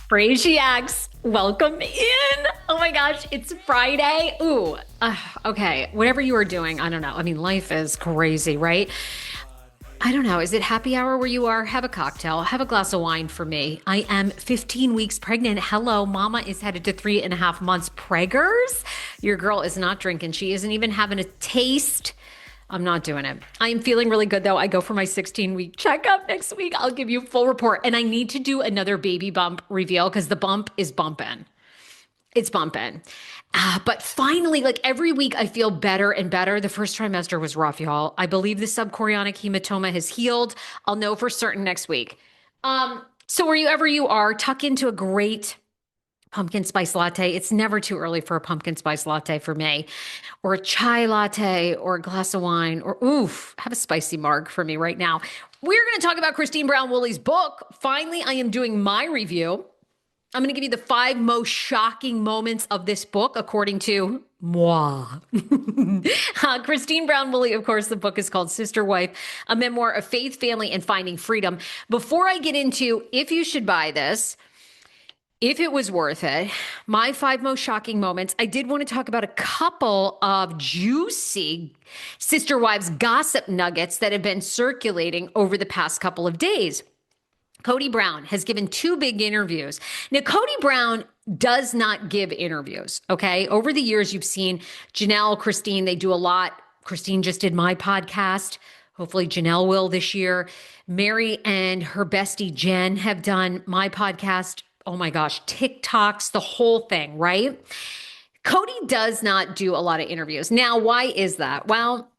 Frasiacs, welcome in. Oh my gosh, it's Friday. Ooh, okay. Whatever you are doing, I don't know. I mean, life is crazy, right? I don't know. Is it happy hour where you are? Have a cocktail, have a glass of wine for me. I am 15 weeks pregnant. Hello, mama is headed to 3.5 months. Preggers? Your girl is not drinking. She isn't even having a taste. I'm not doing it. I am feeling really good though. I go for my 16-week checkup next week. I'll give you a full report. And I need to do another baby bump reveal because the bump is bumping. It's bumping. But finally, like every week, I feel better and better. The first trimester was rough, y'all. I believe the subchorionic hematoma has healed. I'll know for certain next week. So wherever you are, tuck into a great pumpkin spice latte. It's never too early for a pumpkin spice latte for me, or a chai latte, or a glass of wine, or oof, have a spicy marg for me right now. We're going to talk about Christine Brown Woolley's book. Finally, I am doing my review. I'm going to give you the 5 most shocking moments of this book, according to moi. Christine Brown Woolley, of course, the book is called Sister Wife, a memoir of faith, family, and finding freedom. Before I get into if you should buy this, if it was worth it, my 5 most shocking moments, I did want to talk about a couple of juicy sister wives gossip nuggets that have been circulating over the past couple of days. Kody Brown has given 2 big interviews. Now, Kody Brown does not give interviews, okay? Over the years, you've seen Janelle, Christine, they do a lot. Christine just did my podcast. Hopefully Janelle will this year. Mary and her bestie Jen have done my podcast. Oh my gosh, TikToks, the whole thing, right? Kody does not do a lot of interviews. Now, why is that? Well,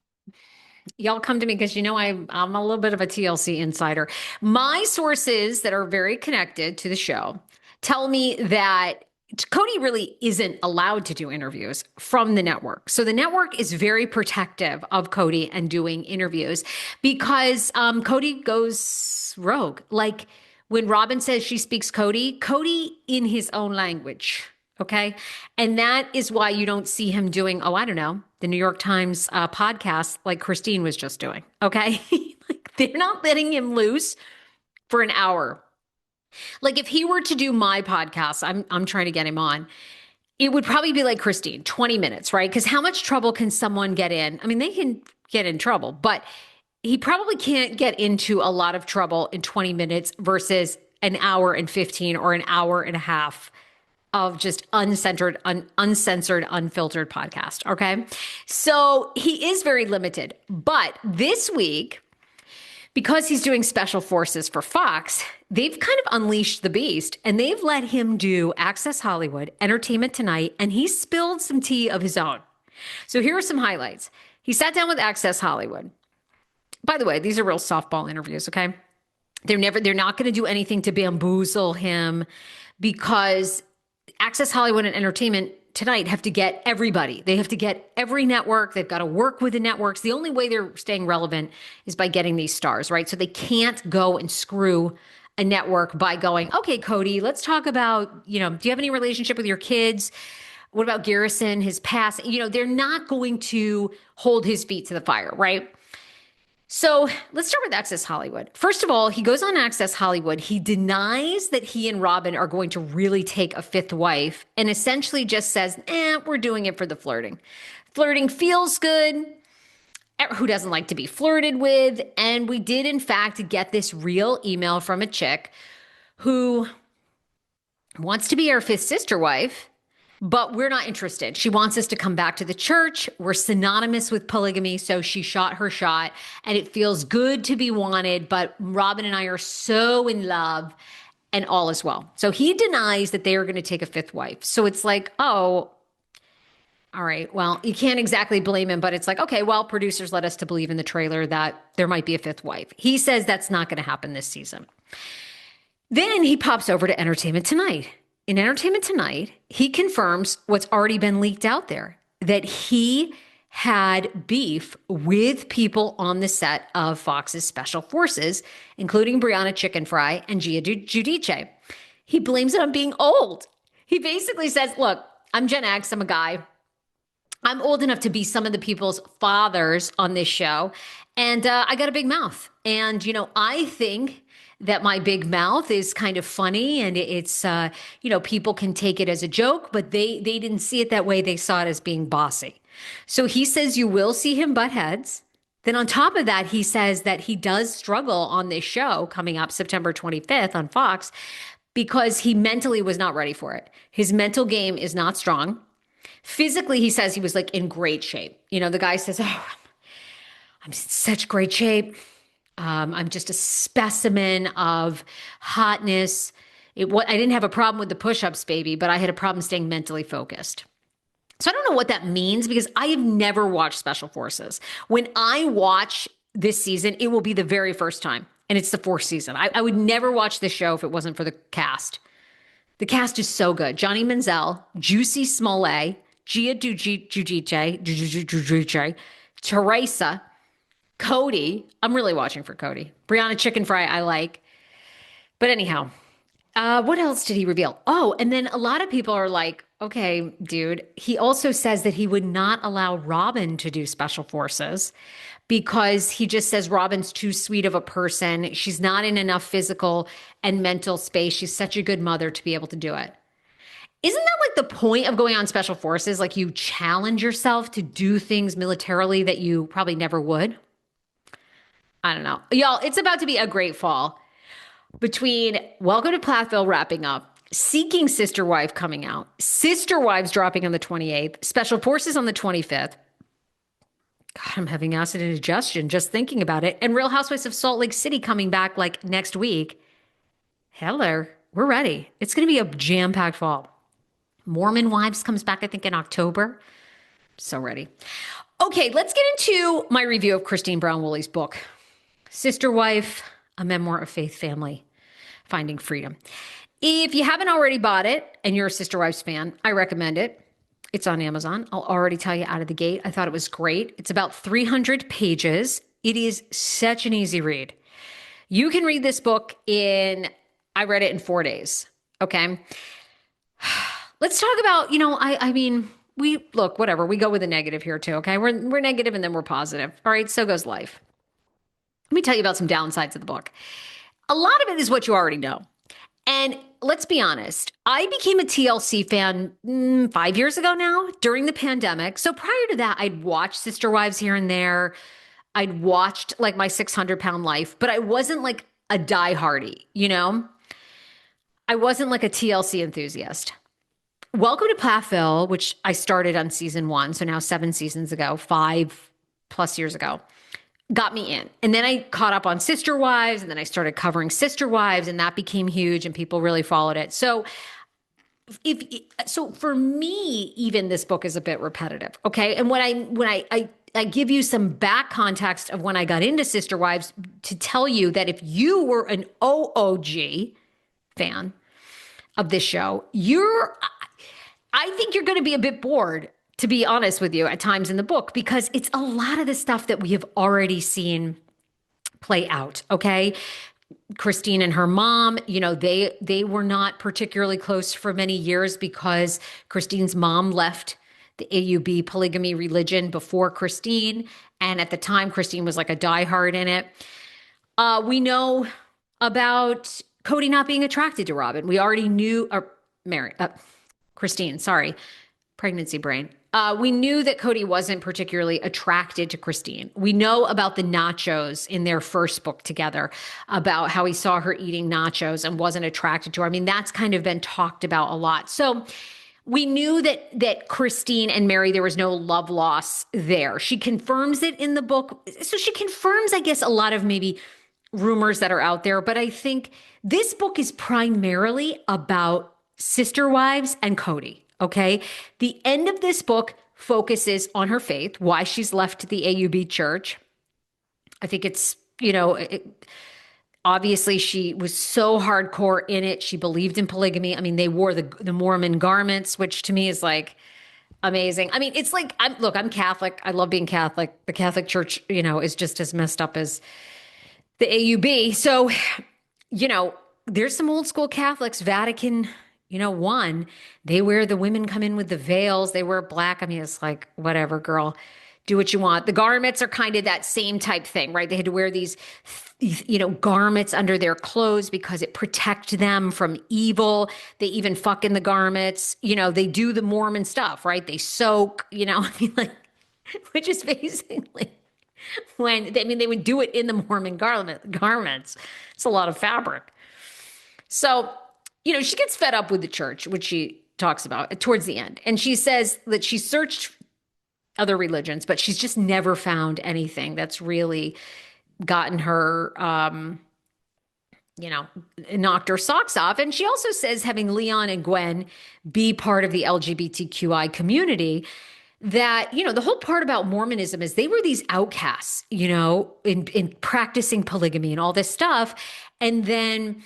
y'all come to me because you know I'm a little bit of a TLC insider. My sources that are very connected to the show tell me that Kody really isn't allowed to do interviews from the network. So the network is very protective of Kody and doing interviews because Kody goes rogue. Like when Robin says she speaks Kody in his own language. Okay. And that is why you don't see him doing, I don't know, the New York Times podcast like Christine was just doing. Okay. Like they're not letting him loose for an hour. Like if he were to do my podcast, I'm trying to get him on. It would probably be like Christine, 20 minutes, right? Because how much trouble can someone get in? I mean, they can get in trouble, but he probably can't get into a lot of trouble in 20 minutes versus an hour and 15 or an hour and a half of just uncensored, unfiltered podcast. Okay. So he is very limited. But this week, because he's doing special forces for Fox, they've kind of unleashed the beast and they've let him do Access Hollywood, Entertainment Tonight, and he spilled some tea of his own. So here are some highlights. He sat down with Access Hollywood. By the way, these are real softball interviews. Okay. They're not going to do anything to bamboozle him because Access Hollywood and Entertainment Tonight have to get everybody. They have to get every network. They've got to work with the networks. The only way they're staying relevant is by getting these stars, right? So they can't go and screw a network by going, okay, Kody, let's talk about, do you have any relationship with your kids? What about Garrison, his past? They're not going to hold his feet to the fire, right? So let's start with Access Hollywood. First of all, he goes on Access Hollywood. He denies that he and Robin are going to really take a 5th wife and essentially just says, we're doing it for the flirting. Flirting feels good. Who doesn't like to be flirted with? And we did, in fact, get this real email from a chick who wants to be our 5th sister wife, but we're not interested. She wants us to come back to the church. We're synonymous with polygamy, so she shot her shot, and it feels good to be wanted, but Robin and I are so in love, and all is well. So he denies that they are going to take a 5th wife. So it's like, oh, all right, well, you can't exactly blame him, but it's like, okay, well, producers led us to believe in the trailer that there might be a 5th wife. He says that's not going to happen this season. Then he pops over to Entertainment Tonight. In Entertainment Tonight, he confirms what's already been leaked out there, that he had beef with people on the set of Fox's Special Forces, including Brianna Chicken Fry and Gia Giudice. He blames it on being old. He basically says, look, I'm Gen X, I'm a guy. I'm old enough to be some of the people's fathers on this show, and I got a big mouth. And, I think that my big mouth is kind of funny and it's, people can take it as a joke, but they didn't see it that way. They saw it as being bossy. So he says you will see him butt heads. Then on top of that, he says that he does struggle on this show coming up September 25th on Fox because he mentally was not ready for it. His mental game is not strong. Physically, he says he was like in great shape. The guy says, "Oh, I'm in such great shape. I'm just a specimen of hotness. I didn't have a problem with the push-ups, baby, but I had a problem staying mentally focused." So I don't know what that means because I have never watched Special Forces. When I watch this season, it will be the very first time, and it's the fourth season. I would never watch this show if it wasn't for the cast. The cast is so good. Johnny Manziel, Juicy Smollett, Gia Dujice, Teresa, Cody. I'm really watching for Cody. Brianna Chicken Fry, I like. But anyhow, what else did he reveal? Oh, and then a lot of people are like, okay, dude. He also says that he would not allow Robin to do Special Forces because he just says Robin's too sweet of a person. She's not in enough physical and mental space. She's such a good mother to be able to do it. Isn't that like the point of going on Special Forces? Like you challenge yourself to do things militarily that you probably never would? I don't know. Y'all, it's about to be a great fall between Welcome to Plathville wrapping up, Seeking Sister Wife coming out, Sister Wives dropping on the 28th, Special Forces on the 25th. God, I'm having acid indigestion just thinking about it. And Real Housewives of Salt Lake City coming back like next week. Hello, we're ready. It's going to be a jam-packed fall. Mormon Wives comes back, I think, in October. So ready. Okay, let's get into my review of Christine Brown Woolley's book, Sister Wife, A Memoir of Faith, Family, Finding Freedom. If you haven't already bought it and you're a Sister Wives fan, I recommend it. It's on Amazon. I'll already tell you out of the gate. I thought it was great. It's about 300 pages. It is such an easy read. You can read this book I read it in 4 days. Okay. Let's talk about, whatever. We go with a negative here too. Okay. We're negative and then we're positive. All right. So goes life. Let me tell you about some downsides of the book. A lot of it is what you already know. And let's be honest, I became a TLC fan 5 years ago now during the pandemic. So prior to that, I'd watched Sister Wives here and there. I'd watched like My 600-Pound Life, but I wasn't like a diehardie, I wasn't like a TLC enthusiast. Welcome to Plathville, which I started on season 1. So now 7 seasons ago, 5+ years ago, got me in. And then I caught up on Sister Wives, and then I started covering Sister Wives, and that became huge and people really followed it. So for me, even this book is a bit repetitive. Okay. And when I give you some back context of when I got into Sister Wives to tell you that if you were an OOG fan of this show, I think you're going to be a bit bored, to be honest with you, at times in the book, because it's a lot of the stuff that we have already seen play out. Okay. Christine and her mom, they were not particularly close for many years because Christine's mom left the AUB polygamy religion before Christine. And at the time, Christine was like a diehard in it. We know about Cody not being attracted to Robin. We already knew, Christine, sorry, pregnancy brain. We knew that Cody wasn't particularly attracted to Christine. We know about the nachos in their first book together, about how he saw her eating nachos and wasn't attracted to her. I mean, that's kind of been talked about a lot. So we knew that Christine and Mary, there was no love loss there. She confirms it in the book. So she confirms, I guess, a lot of maybe rumors that are out there. But I think this book is primarily about Sister Wives and Cody. Okay. The end of this book focuses on her faith, why she's left the AUB church. I think it's, obviously she was so hardcore in it. She believed in polygamy. I mean, they wore the Mormon garments, which to me is like amazing. I mean, it's like, I'm Catholic. I love being Catholic. The Catholic Church, is just as messed up as the AUB. So, there's some old school Catholics, Vatican, the women come in with the veils, they wear black. I mean, it's like, whatever, girl, do what you want. The garments are kind of that same type thing, right? They had to wear these, garments under their clothes because it protected them from evil. They even fuck in the garments. They do the Mormon stuff, right? They soak, which is basically they would do it in the Mormon garments. It's a lot of fabric. So, she gets fed up with the church, which she talks about towards the end. And she says that she searched other religions, but she's just never found anything that's really gotten her, knocked her socks off. And she also says having Leon and Gwen be part of the LGBTQI community, that, the whole part about Mormonism is they were these outcasts, in practicing polygamy and all this stuff. And then,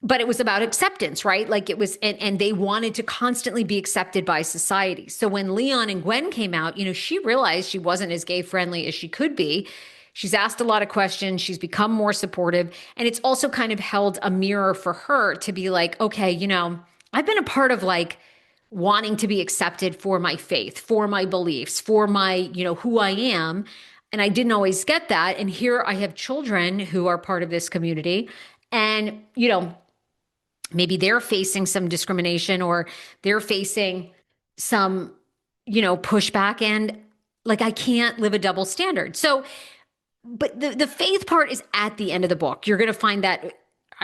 but it was about acceptance, right? Like it was, and they wanted to constantly be accepted by society. So when Leon and Gwen came out, she realized she wasn't as gay friendly as she could be. She's asked a lot of questions. She's become more supportive. And it's also kind of held a mirror for her to be like, okay, I've been a part of wanting to be accepted for my faith, for my beliefs, for my, who I am. And I didn't always get that. And here I have children who are part of this community. And, maybe they're facing some discrimination or they're facing some, pushback. And I can't live a double standard. So, but the faith part is at the end of the book. You're going to find that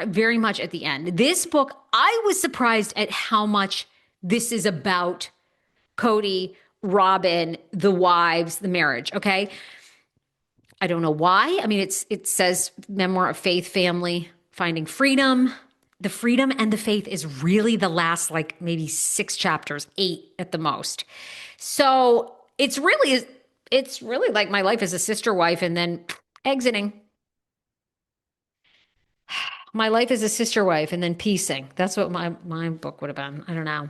very much at the end. This book, I was surprised at how much this is about Cody, Robin, the wives, the marriage. Okay. I don't know why. I mean, it says memoir of faith, family, finding freedom. The freedom and the faith is really the last, maybe 6 chapters, 8 at the most. So it's really like my life as a sister wife and then exiting. My life as a sister wife and then piecing. That's what my book would have been. I don't know.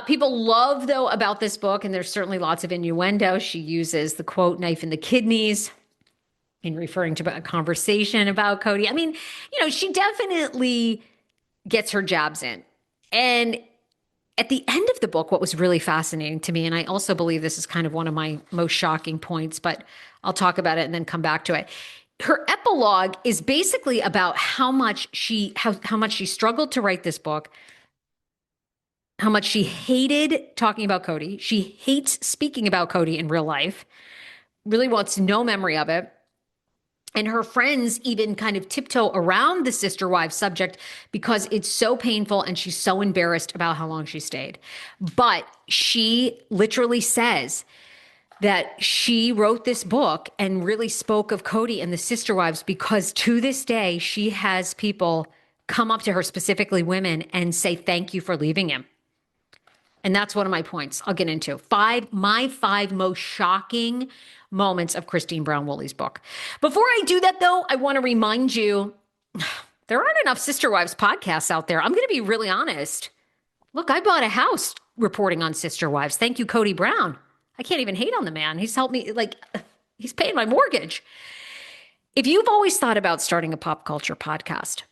People love, though, about this book, and there's certainly lots of innuendo. She uses the quote, knife in the kidneys, in referring to a conversation about Cody. I mean, she definitely gets her jabs in. And at the end of the book, what was really fascinating to me, and I also believe this is kind of one of my most shocking points, but I'll talk about it and then come back to it. Her epilogue is basically about how much she struggled to write this book, how much she hated talking about Cody. She hates speaking about Cody in real life, really wants no memory of it. And her friends even kind of tiptoe around the sister wives subject because it's so painful and she's so embarrassed about how long she stayed. But she literally says that she wrote this book and really spoke of Cody and the sister wives because to this day, she has people come up to her, specifically women, and say, thank you for leaving him. And that's one of my points I'll get into. My five most shocking moments of Christine Brown Woolley's book. Before I do that, though, I want to remind you, there aren't enough Sister Wives podcasts out there. I'm going to be really honest. Look, I bought a house reporting on Sister Wives. Thank you, Cody Brown. I can't even hate on the man. He's helped me, he's paying my mortgage. If you've always thought about starting a pop culture podcast,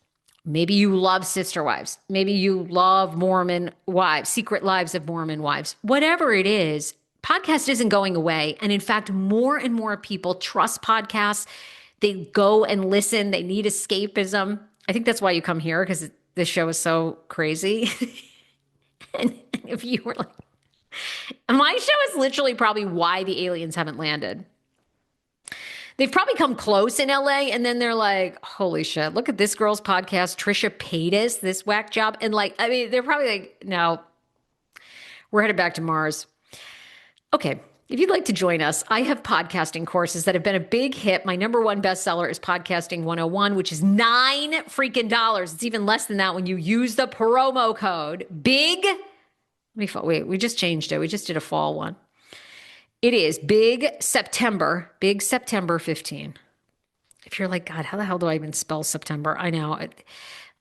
maybe you love Sister Wives, maybe you love Mormon wives, Secret Lives of Mormon Wives, whatever it is, podcast isn't going away. And in fact, more and more people trust podcasts. They go and listen. They need escapism. I think that's why you come here, because this show is so crazy. And if you were like, my show is literally probably why the aliens haven't landed. They've probably come close in LA and then they're like, holy shit, look at this girl's podcast, Trisha Paytas, this whack job. And they're probably like, no, we're headed back to Mars. Okay, if you'd like to join us, I have podcasting courses that have been a big hit. My number one bestseller is Podcasting 101, which is $9 freaking dollars. It's even less than that when you use the promo code BIG. Wait, we just changed it. We just did a fall one. It is Big September 15. If you're like, God, how the hell do I even spell September? I know.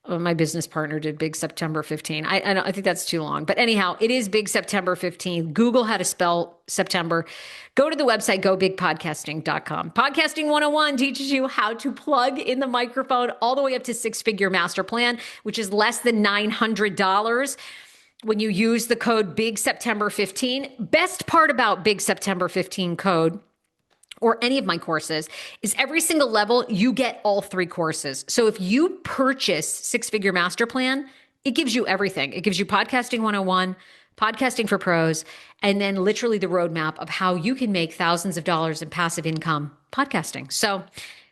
My business partner did Big September 15. I think that's too long. But anyhow, it is Big September 15. Google how to spell September. Go to the website, gobigpodcasting.com. Podcasting 101 teaches you how to plug in the microphone all the way up to 6-figure master plan, which is less than $900. when you use the code Big September 15. Best part about Big September 15 code or any of my courses is every single level, you get all 3 courses. So if you purchase Six Figure Master Plan, it gives you everything. It gives you Podcasting 101, Podcasting for Pros, and then literally the roadmap of how you can make thousands of dollars in passive income podcasting. So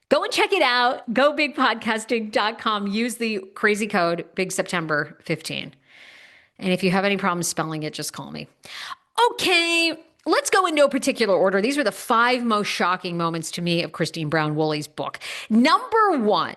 go and check it out. GoBigPodcasting.com. Use the crazy code Big September 15. And if you have any problems spelling it, just call me. Okay, let's go in no particular order. These were the 5 most shocking moments to me of Christine Brown Woolley's book. Number 1,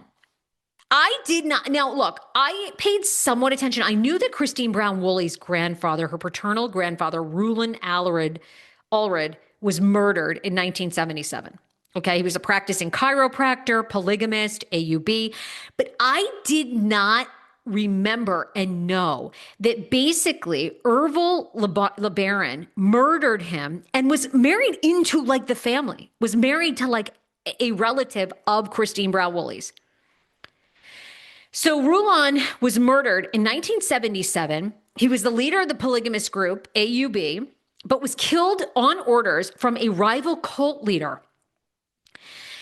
I did not. Now, look, I paid somewhat attention. I knew that Christine Brown Woolley's grandfather, her paternal grandfather, Rulon Allred, was murdered in 1977. Okay, he was a practicing chiropractor, polygamist, AUB. But I did not remember and know that basically Ervil LeBaron murdered him and was married into like the family, was married to like a relative of Christine Brown Woolley's. So Rulon was murdered in 1977. He was the leader of the polygamist group, AUB, but was killed on orders from a rival cult leader.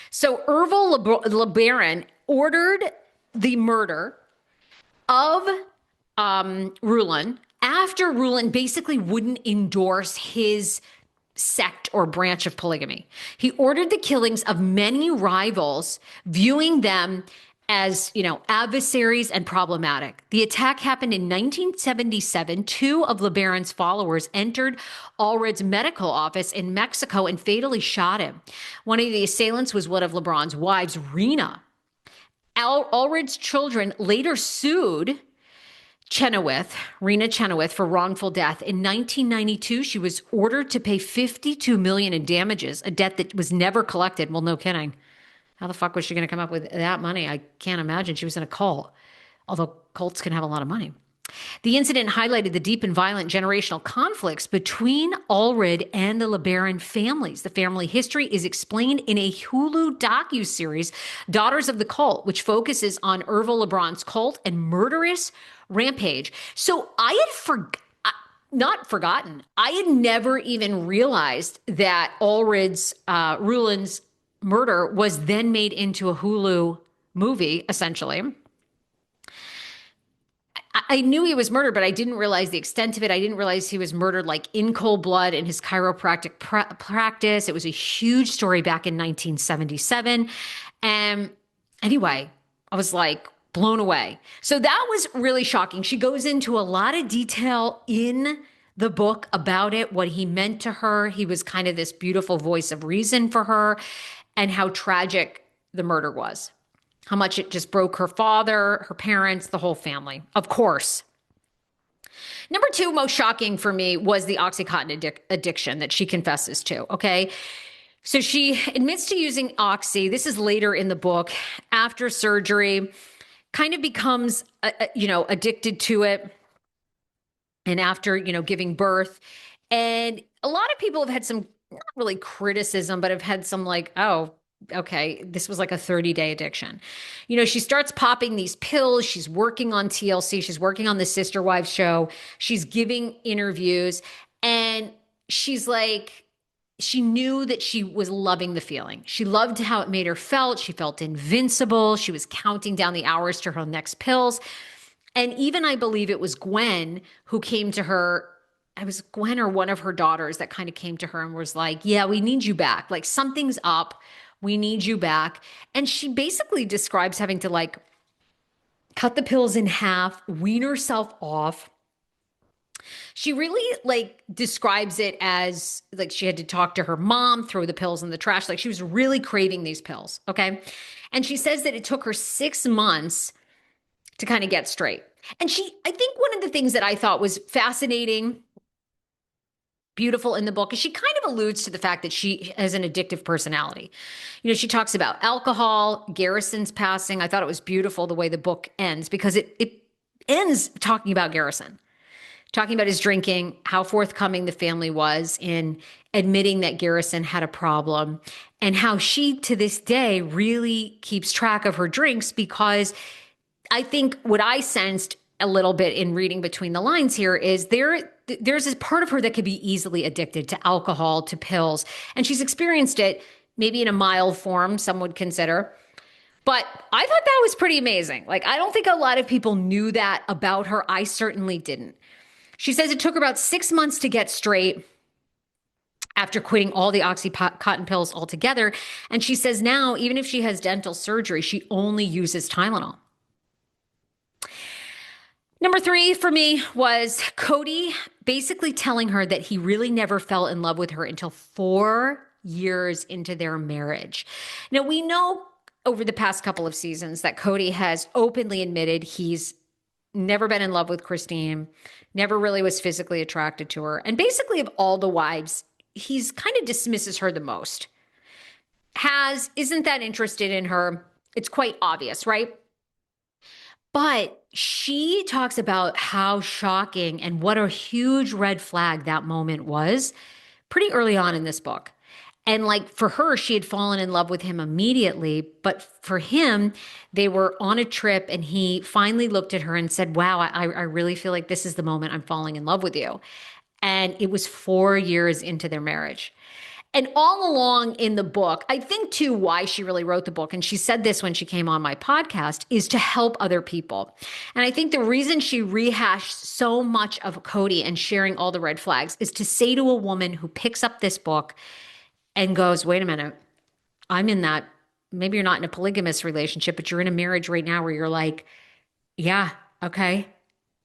So Ervil LeBaron ordered the murder of Rulon after Rulon basically wouldn't endorse his sect or branch of polygamy. He ordered the killings of many rivals, viewing them as, adversaries and problematic. The attack happened in 1977. 2 of LeBaron's followers entered Allred's medical office in Mexico and fatally shot him. One of the assailants was one of LeBron's wives, Rena. Allred's children later sued Rena Chenoweth, for wrongful death. In 1992, she was ordered to pay $52 million in damages, a debt that was never collected. Well, no kidding. How the fuck was she going to come up with that money? I can't imagine. She was in a cult, although cults can have a lot of money. The incident highlighted the deep and violent generational conflicts between Allred and the LeBaron families. The family history is explained in a Hulu docuseries, Daughters of the Cult, which focuses on Ervil LeBron's cult and murderous rampage. So I had not forgotten. I had never even realized that Rulon's murder was then made into a Hulu movie, essentially. I knew he was murdered, but I didn't realize the extent of it. I didn't realize he was murdered like in cold blood in his chiropractic practice. It was a huge story back in 1977. And anyway, I was like blown away. So that was really shocking. She goes into a lot of detail in the book about it, what he meant to her. He was kind of this beautiful voice of reason for her, and how tragic the murder was. How much it just broke her father, her parents, the whole family, of course. Number 2, most shocking for me, was the OxyContin addiction that she confesses to, okay? So she admits to using Oxy. This is later in the book, after surgery, kind of becomes, addicted to it. And after, giving birth. And a lot of people have had some, not really criticism, but have had some like, oh, okay, this was like a 30-day addiction. She starts popping these pills. She's working on TLC. She's working on the Sister Wives show. She's giving interviews. And she's like, she knew that she was loving the feeling. She loved how it made her felt. She felt invincible. She was counting down the hours to her next pills. And even I believe it was Gwen who came to her. It was Gwen or one of her daughters that kind of came to her and was like, yeah, we need you back. Like, something's up. We need you back. And she basically describes having to like cut the pills in half, wean herself off. She really like describes it as like she had to talk to her mom, throw the pills in the trash. Like, she was really craving these pills. Okay. And she says that it took her 6 months to kind of get straight. And I think one of the things that I thought was fascinating, beautiful in the book, is she kind of alludes to the fact that she has an addictive personality. She talks about alcohol, Garrison's passing. I thought it was beautiful the way the book ends, because it ends talking about Garrison, talking about his drinking, how forthcoming the family was in admitting that Garrison had a problem, and how she to this day really keeps track of her drinks, because I think what I sensed a little bit in reading between the lines here is there's this part of her that could be easily addicted to alcohol, to pills, and she's experienced it maybe in a mild form, some would consider. But I thought that was pretty amazing. Like, I don't think a lot of people knew that about her. I certainly didn't. She says it took her about 6 months to get straight after quitting all the OxyContin pills altogether. And she says now, even if she has dental surgery, she only uses Tylenol. Number 3 for me was Cody basically telling her that he really never fell in love with her until 4 years into their marriage. Now, we know over the past couple of seasons that Cody has openly admitted he's never been in love with Christine, never really was physically attracted to her. And basically, of all the wives, he's kind of dismisses her the most. Isn't that interested in her. It's quite obvious, right? But she talks about how shocking and what a huge red flag that moment was pretty early on in this book. And like for her, she had fallen in love with him immediately. But for him, they were on a trip and he finally looked at her and said, wow, I really feel like this is the moment I'm falling in love with you. And it was 4 years into their marriage. And all along in the book, I think too why she really wrote the book, and she said this when she came on my podcast, is to help other people. And I think the reason she rehashed so much of Cody and sharing all the red flags is to say to a woman who picks up this book and goes, wait a minute, I'm in that, maybe you're not in a polygamous relationship, but you're in a marriage right now where you're like, yeah, okay,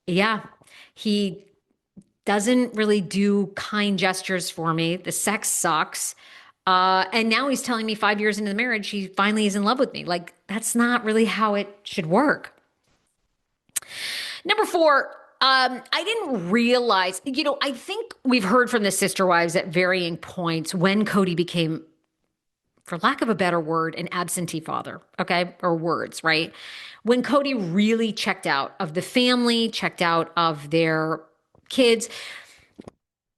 yeah, he doesn't really do kind gestures for me. The sex sucks. And now he's telling me 5 years into the marriage, he finally is in love with me. Like, that's not really how it should work. Number 4, I didn't realize, I think we've heard from the sister wives at varying points when Cody became, for lack of a better word, an absentee father, okay? Or words, right? When Cody really checked out of the family, checked out of their kids.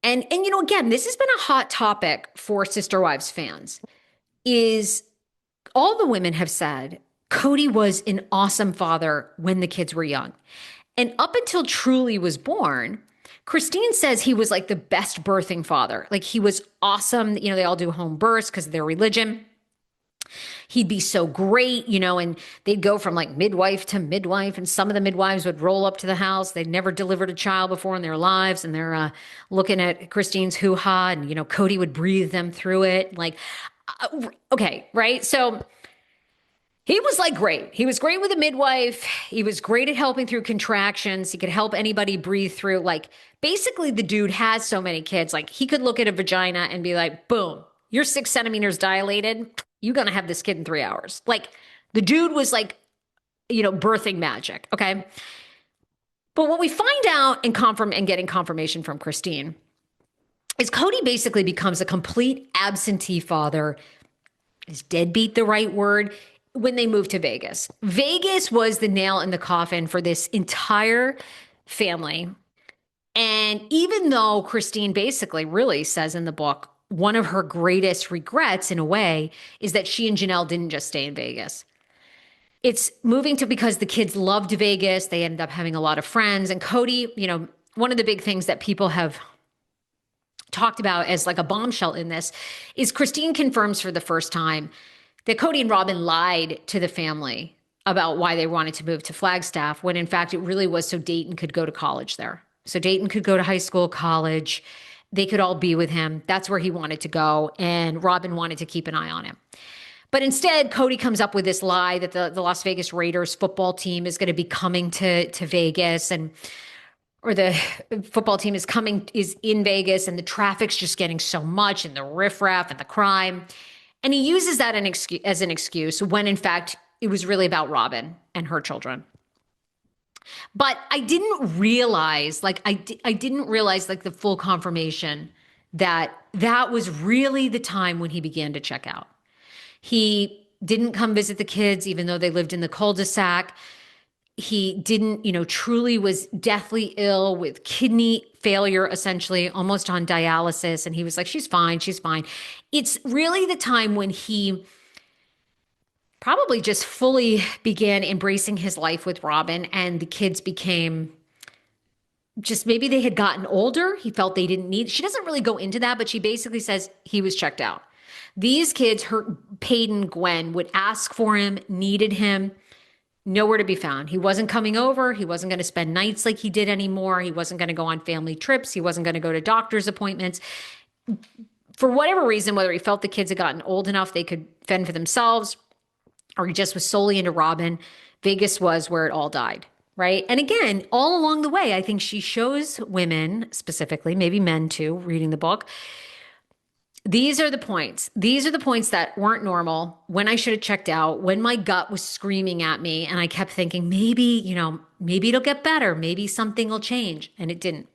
And again, this has been a hot topic for Sister Wives fans, is all the women have said Cody was an awesome father when the kids were young. And up until Truly was born, Christine says he was like the best birthing father. Like he was awesome. They all do home births because of their religion. He'd be so great, and they'd go from like midwife to midwife. And some of the midwives would roll up to the house. They'd never delivered a child before in their lives. And they're looking at Christine's hoo-ha and, Cody would breathe them through it. Like, okay, right? So he was like great. He was great with a midwife. He was great at helping through contractions. He could help anybody breathe through. Like basically the dude has so many kids. Like he could look at a vagina and be like, boom, you're 6 centimeters dilated. You're going to have this kid in 3 hours. Like the dude was like, birthing magic. Okay. But what we find out and getting confirmation from Christine is Cody basically becomes a complete absentee father. Is deadbeat the right word? When they moved to Vegas. Vegas was the nail in the coffin for this entire family. And even though Christine basically really says in the book, one of her greatest regrets in a way is that she and Janelle didn't just stay in Vegas. It's moving to because the kids loved Vegas. They ended up having a lot of friends. And Cody, one of the big things that people have talked about as like a bombshell in this is Christine confirms for the first time that Cody and Robin lied to the family about why they wanted to move to Flagstaff, when in fact it really was so Dayton could go to college there. So Dayton could go to high school, college. They could all be with him. That's where he wanted to go. And Robin wanted to keep an eye on him. But instead, Cody comes up with this lie that the Las Vegas Raiders football team is going to be coming to Vegas, or the football team is in Vegas, and the traffic's just getting so much, and the riffraff and the crime. And he uses that as an excuse when in fact it was really about Robin and her children. But I didn't realize, I didn't realize the full confirmation that was really the time when he began to check out. He didn't come visit the kids, even though they lived in the cul-de-sac. He didn't, Truly was deathly ill with kidney failure, essentially almost on dialysis. And he was like, she's fine. She's fine. It's really the time when he probably just fully began embracing his life with Robin, and the kids became just maybe they had gotten older. He felt they didn't need. She doesn't really go into that, but she basically says he was checked out. These kids, Peyton, Gwen, would ask for him, needed him, nowhere to be found. He wasn't coming over. He wasn't going to spend nights like he did anymore. He wasn't going to go on family trips. He wasn't going to go to doctor's appointments. For whatever reason, whether he felt the kids had gotten old enough they could fend for themselves, or he just was solely into Robin, Vegas was where it all died. Right. And again, all along the way, I think she shows women specifically, maybe men too, reading the book. These are the points. These are the points that weren't normal, when I should have checked out, when my gut was screaming at me. And I kept thinking, maybe it'll get better. Maybe something will change. And it didn't.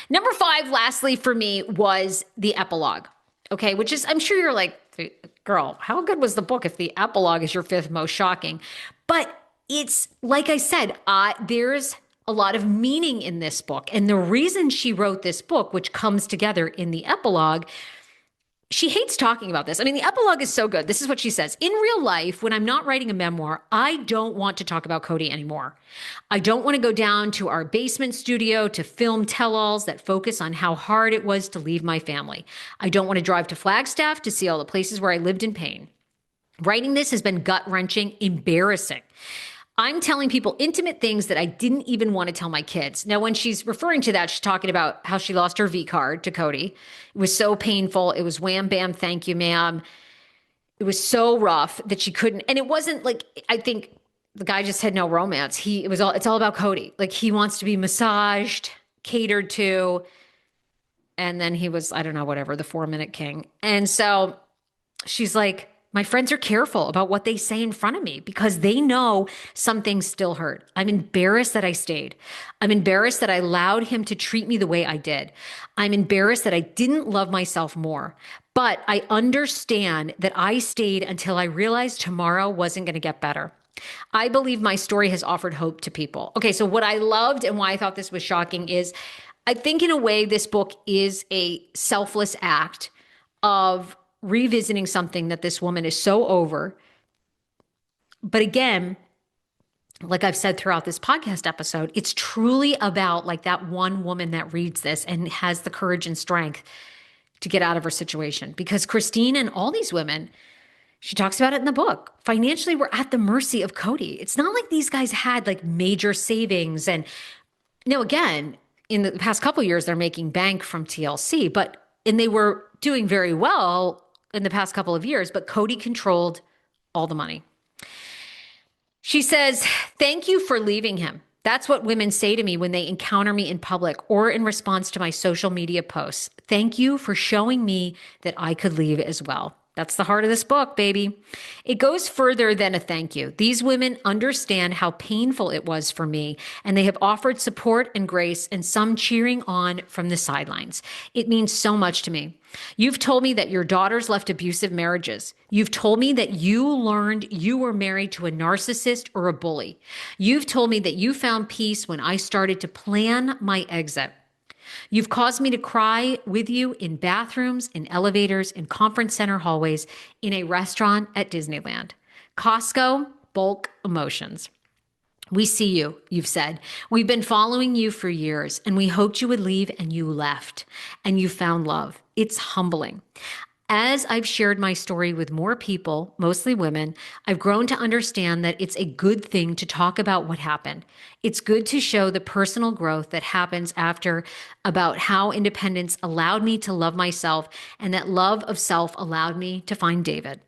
Number 5, lastly, for me was the epilogue. Okay. Which is, I'm sure you're like, girl, how good was the book if the epilogue is your 5th most shocking? But it's like I said, there's a lot of meaning in this book. And the reason she wrote this book, which comes together in the epilogue, she hates talking about this. I mean, the epilogue is so good. This is what she says. In real life, when I'm not writing a memoir, I don't want to talk about Cody anymore. I don't want to go down to our basement studio to film tell-alls that focus on how hard it was to leave my family. I don't want to drive to Flagstaff to see all the places where I lived in pain. Writing this has been gut-wrenching, embarrassing. I'm telling people intimate things that I didn't even want to tell my kids. Now, when she's referring to that, she's talking about how she lost her V card to Cody. It was so painful. It was wham, bam, thank you, ma'am. It was so rough that she couldn't. And it wasn't like, I think the guy just had no romance. It's all about Cody. Like, he wants to be massaged, catered to. And then he was, I don't know, whatever, the 4-minute king. And so she's like, my friends are careful about what they say in front of me because they know some things still hurt. I'm embarrassed that I stayed. I'm embarrassed that I allowed him to treat me the way I did. I'm embarrassed that I didn't love myself more. But I understand that I stayed until I realized tomorrow wasn't going to get better. I believe my story has offered hope to people. Okay, so what I loved and why I thought this was shocking is I think in a way this book is a selfless act of revisiting something that this woman is so over. But again, like I've said throughout this podcast episode, it's truly about like that one woman that reads this and has the courage and strength to get out of her situation. Because Christine and all these women, she talks about it in the book, financially were at the mercy of Cody. It's not like these guys had like major savings. And now again, in the past couple of years, they're making bank from TLC, and they were doing very well in the past couple of years, but Cody controlled all the money. She says, thank you for leaving him. That's what women say to me when they encounter me in public or in response to my social media posts. Thank you for showing me that I could leave as well. That's the heart of this book, baby. It goes further than a thank you. These women understand how painful it was for me, and they have offered support and grace and some cheering on from the sidelines. It means so much to me. You've told me that your daughters left abusive marriages. You've told me that you learned you were married to a narcissist or a bully. You've told me that you found peace when I started to plan my exit. You've caused me to cry with you in bathrooms, in elevators, in conference center hallways, in a restaurant at Disneyland. Costco, bulk emotions. We see you, you've said. We've been following you for years, and we hoped you would leave, and you left, and you found love. It's humbling. As I've shared my story with more people, mostly women, I've grown to understand that it's a good thing to talk about what happened. It's good to show the personal growth that happens after, about how independence allowed me to love myself and that love of self allowed me to find David.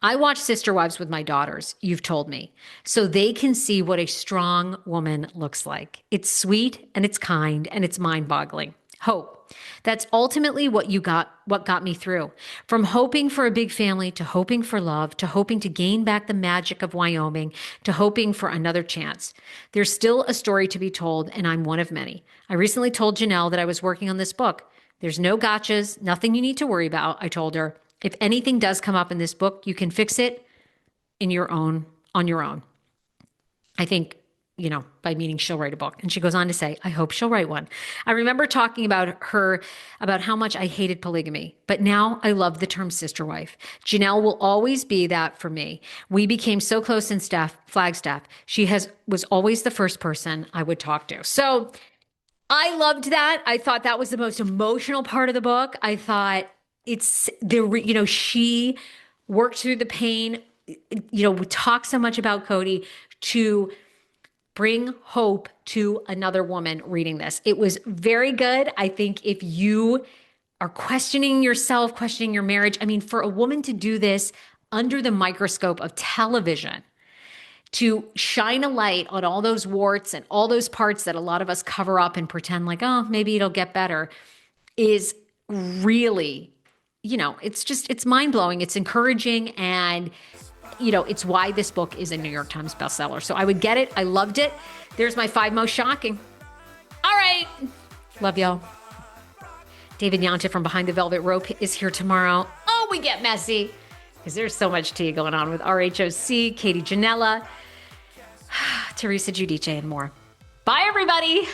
I watch Sister Wives with my daughters, you've told me, so they can see what a strong woman looks like. It's sweet and it's kind and it's mind-boggling. Hope. That's ultimately what got me through. From hoping for a big family to hoping for love, to hoping to gain back the magic of Wyoming, to hoping for another chance. There's still a story to be told, and I'm one of many. I recently told Janelle that I was working on this book. There's no gotchas, nothing you need to worry about, I told her. If anything does come up in this book, you can fix it on your own. I think by meaning she'll write a book. And she goes on to say, I hope she'll write one. I remember talking about how much I hated polygamy, but now I love the term sister wife. Janelle will always be that for me. We became so close in Flagstaff. She was always the first person I would talk to. So I loved that. I thought that was the most emotional part of the book. I thought she worked through the pain, we talk so much about Cody to bring hope to another woman reading this. It was very good. I think if you are questioning yourself, questioning your marriage, for a woman to do this under the microscope of television, to shine a light on all those warts and all those parts that a lot of us cover up and pretend like, oh, maybe it'll get better, is really, it's mind-blowing. It's encouraging. And it's why this book is a New York Times bestseller. So I would get it. I loved it. There's my 5 most shocking. All right. Love y'all. David Yonta from Behind the Velvet Rope is here tomorrow. Oh, we get messy because there's so much tea going on with RHOC, Katie Janella, Teresa Giudice, and more. Bye, everybody.